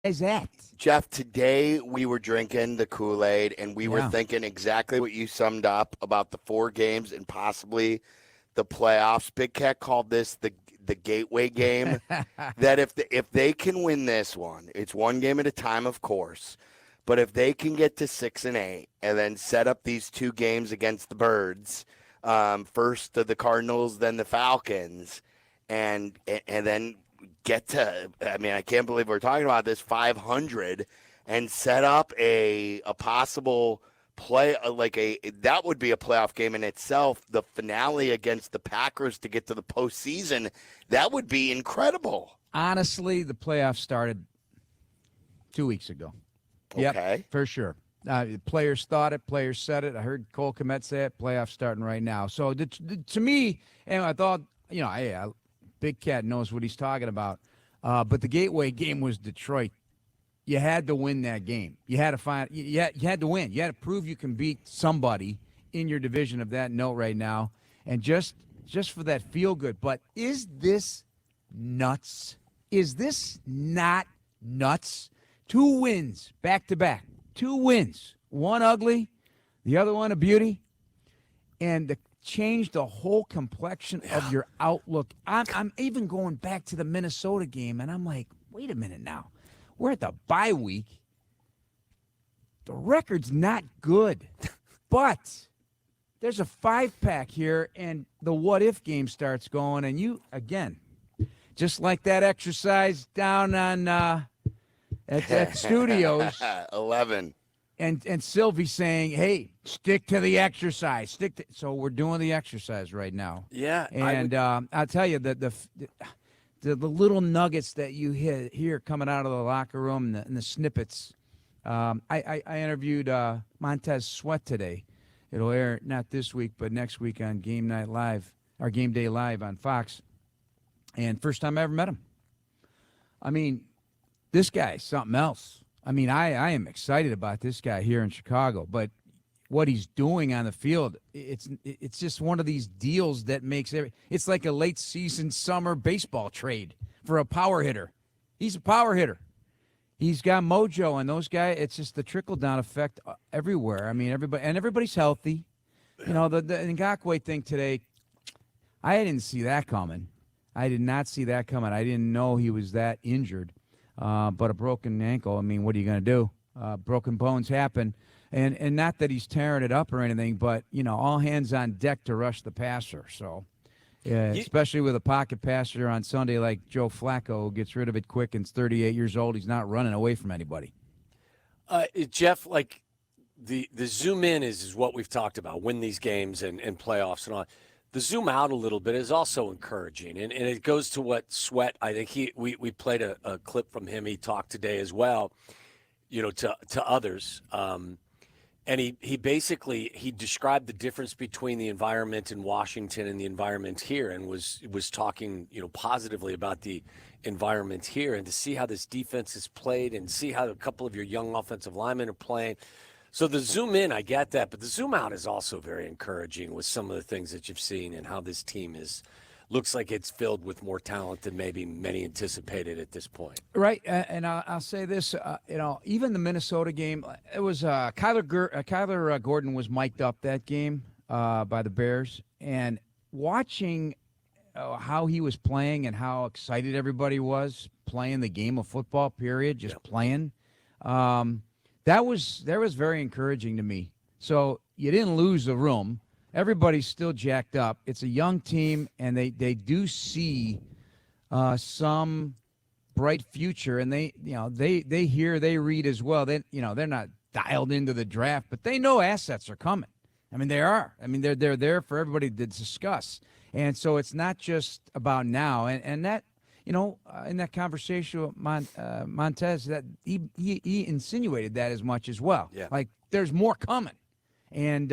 is that? Jeff, today we were drinking the Kool-Aid and we were thinking exactly what you summed up about the 4 games and possibly the playoffs. Big Cat called this the gateway game. That if they can win this one, it's 1 game at a time, of course. But if they can get to 6-8 and then set up these 2 games against the Birds, first the Cardinals, then the Falcons, and then get to, I mean, I can't believe we're talking about this, 500, and set up a possible play, that would be a playoff game in itself. The finale against the Packers to get to the postseason, that would be incredible. Honestly, the playoffs started 2 weeks ago. Okay. Yep, for sure. Players thought it. Players said it. I heard Cole Kmet say it. Playoffs starting right now. So to me, and I thought, Big Cat knows what he's talking about. But the gateway game was Detroit. You had to win that game. You had to find. You had to win. You had to prove you can beat somebody in your division of that note right now, and just for that feel good. But is this nuts? Is this not nuts? 2 wins back to back. 2 wins. One ugly, the other one a beauty, and change the whole complexion of your outlook. I'm even going back to the Minnesota game, and I'm like, wait a minute now. We're at the bye week. The record's not good, but there's a 5-pack here, and the what-if game starts going, and you, again, just like that exercise down on at Studios. 11. And Sylvie saying, hey, stick to the exercise. So we're doing the exercise right now. Yeah. And I'll tell you, the little nuggets that you hear coming out of the locker room and the snippets. I interviewed Montez Sweat today. It'll air not this week, but next week on Game Night Live, or Game Day Live on Fox. And first time I ever met him. I mean, this guy's something else. I mean, I am excited about this guy here in Chicago, but what he's doing on the field, it's just one of these deals that makes it's like a late season summer baseball trade for a power hitter. He's a power hitter. He's got mojo, and those guys, it's just the trickle-down effect everywhere. I mean, everybody's healthy. You know, the Ngakoue thing today, I didn't see that coming. I did not see that coming. I didn't know he was that injured. But a broken ankle, I mean, what are you going to do? Broken bones happen. And not that he's tearing it up or anything, but, all hands on deck to rush the passer. So, especially with a pocket passer on Sunday like Joe Flacco, who gets rid of it quick and is 38 years old, he's not running away from anybody. Jeff, like the zoom in is what we've talked about, win these games and playoffs and all. The zoom out a little bit is also encouraging, and it goes to what Sweat. I think we played a clip from him. He talked today as well, to others, and he basically described the difference between the environment in Washington and the environment here, and was talking positively about the environment here, and to see how this defense is played, and see how a couple of your young offensive linemen are playing. So the zoom in, I get that, but the zoom out is also very encouraging with some of the things that you've seen and how this team looks like it's filled with more talent than maybe many anticipated at this point. Right, and I'll say this, even the Minnesota game, it was Kyler Gordon was mic'd up that game by the Bears, and watching how he was playing and how excited everybody was playing the game of football, period, just playing. That was very encouraging to me. So you didn't lose the room. Everybody's still jacked up. It's a young team, and they do see some bright future, and they hear, they read as well. They're not dialed into the draft, but they know assets are coming. I mean, they are. I mean, they're there for everybody to discuss, and so it's not just about now, and that. In that conversation with Montez, that he insinuated that as much as well. Yeah. Like, there's more coming. And,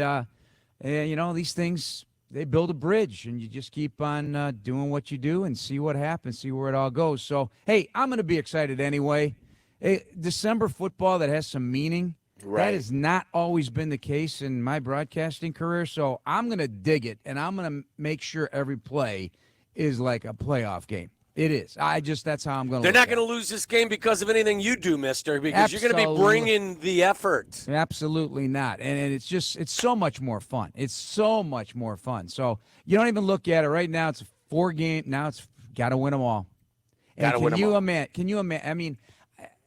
these things, they build a bridge, and you just keep on doing what you do and see what happens, see where it all goes. So, hey, I'm going to be excited anyway. Hey, December football that has some meaning, that has not always been the case in my broadcasting career. So I'm going to dig it, and I'm going to make sure every play is like a playoff game. It is. That's how I'm going to. They're not going to lose this game because of anything you do, Mister, because you're going to be bringing the effort. Absolutely not. And it's so much more fun. It's so much more fun. So you don't even look at it right now. It's a 4-game. Now it's got to win them all. Got to win them all. Can you imagine? I mean,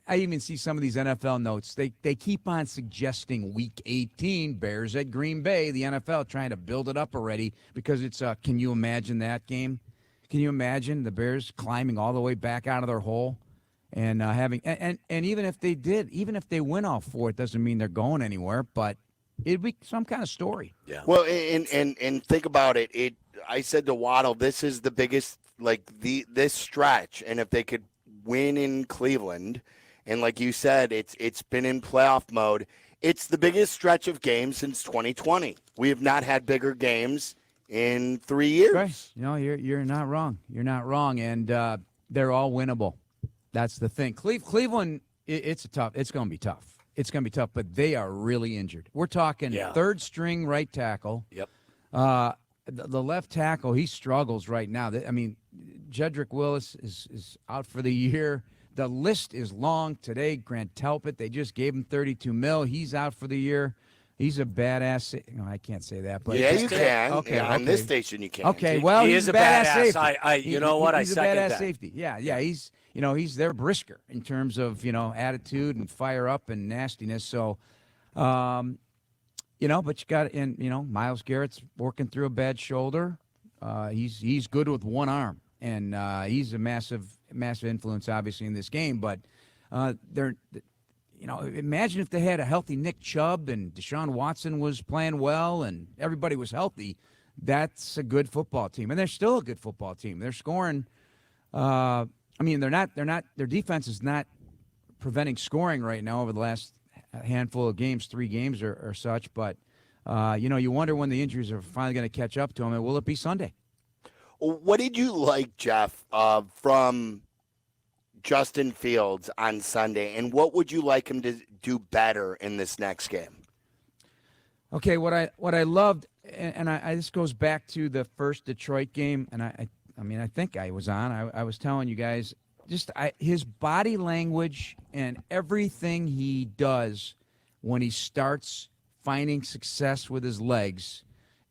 I even see some of these NFL notes. They keep on suggesting Week 18, Bears at Green Bay, the NFL trying to build it up already because it's can you imagine that game? Can you imagine the Bears climbing all the way back out of their hole and having and even if they did, even if they win all 4, it doesn't mean they're going anywhere, but it'd be some kind of story. Yeah. Well, and think about it. I said to Waddle, this is the biggest this stretch, and if they could win in Cleveland, and like you said, it's been in playoff mode. It's the biggest stretch of games since 2020. We have not had bigger games in 3 years. Right. No, you're not wrong. You're not wrong, and they're all winnable. That's the thing. Cleveland, it's going to be tough. It's going to be tough, but they are really injured. We're talking third string right tackle. Yep. The left tackle, he struggles right now. I mean, Jedrick Willis is out for the year. The list is long today. Grant Telpett, they just gave him $32 million. He's out for the year. He's a badass. No, I can't say that. But yeah, you can. Okay, yeah, on this station, you can. Okay, well, he he's is a badass safety. I He's a second badass that. safety. Yeah, he's their Brisker in terms of attitude and fire up and nastiness. So, but you got Myles Garrett's working through a bad shoulder. He's good with one arm, and he's a massive influence obviously in this game. But imagine if they had a healthy Nick Chubb and Deshaun Watson was playing well and everybody was healthy. That's a good football team, and they're still a good football team. They're scoring. They're not. Their defense is not preventing scoring right now over the last handful of games, 3 games or such. But you wonder when the injuries are finally going to catch up to them, and will it be Sunday? What did you like, Jeff, from Justin Fields on Sunday, and what would you like him to do better in this next game? Okay, what I loved, and this goes back to the first Detroit game, and I think I was on. I was telling you guys, his body language and everything he does when he starts finding success with his legs,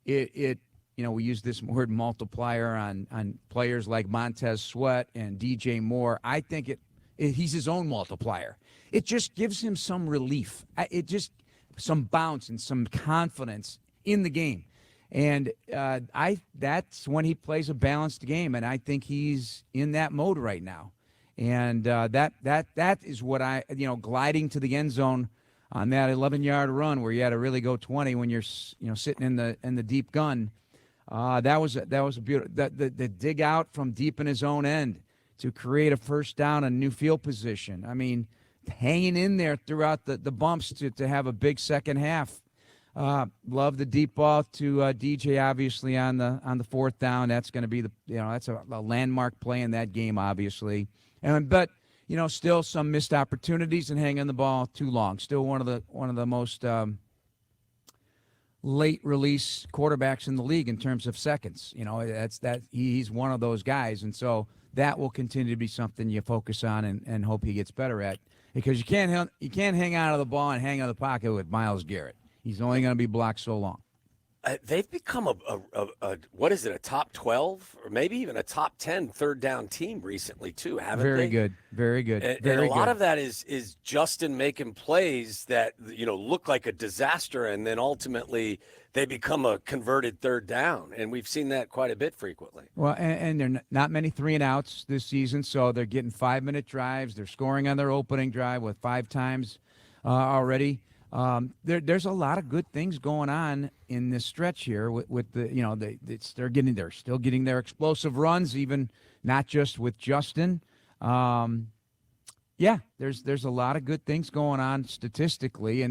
we use this word multiplier on players like Montez Sweat and DJ Moore. I think he's his own multiplier. It just gives him some relief. Some bounce and some confidence in the game. And that's when he plays a balanced game, and I think he's in that mode right now. And that is what gliding to the end zone on that 11-yard run where you had to really go 20 when you're sitting in the deep gun. That was a beautiful the dig out from deep in his own end to create a first down and new field position. I mean, hanging in there throughout the bumps to have a big second half. Love the deep ball to DJ, obviously on the 4th down. That's going to be that's a landmark play in that game, obviously. But still some missed opportunities and hanging the ball too long. Still one of the most late release quarterbacks in the league in terms of seconds. He's one of those guys, and so that will continue to be something you focus on and hope he gets better at, because you can't hang out of the ball and hang out of the pocket with Myles Garrett. He's only going to be blocked so long. They've become a top 12 or maybe even a top 10 third down team recently too, haven't they? Very good. And a lot of that is Justin making plays that look like a disaster, and then ultimately they become a converted third down, and we've seen that quite a bit frequently. Well, and there are not many 3-and-outs this season, so they're getting 5-minute drives. They're scoring on their opening drive with 5 times already. There's a lot of good things going on in this stretch here with they're still getting their explosive runs, even not just with Justin. There's a lot of good things going on statistically, and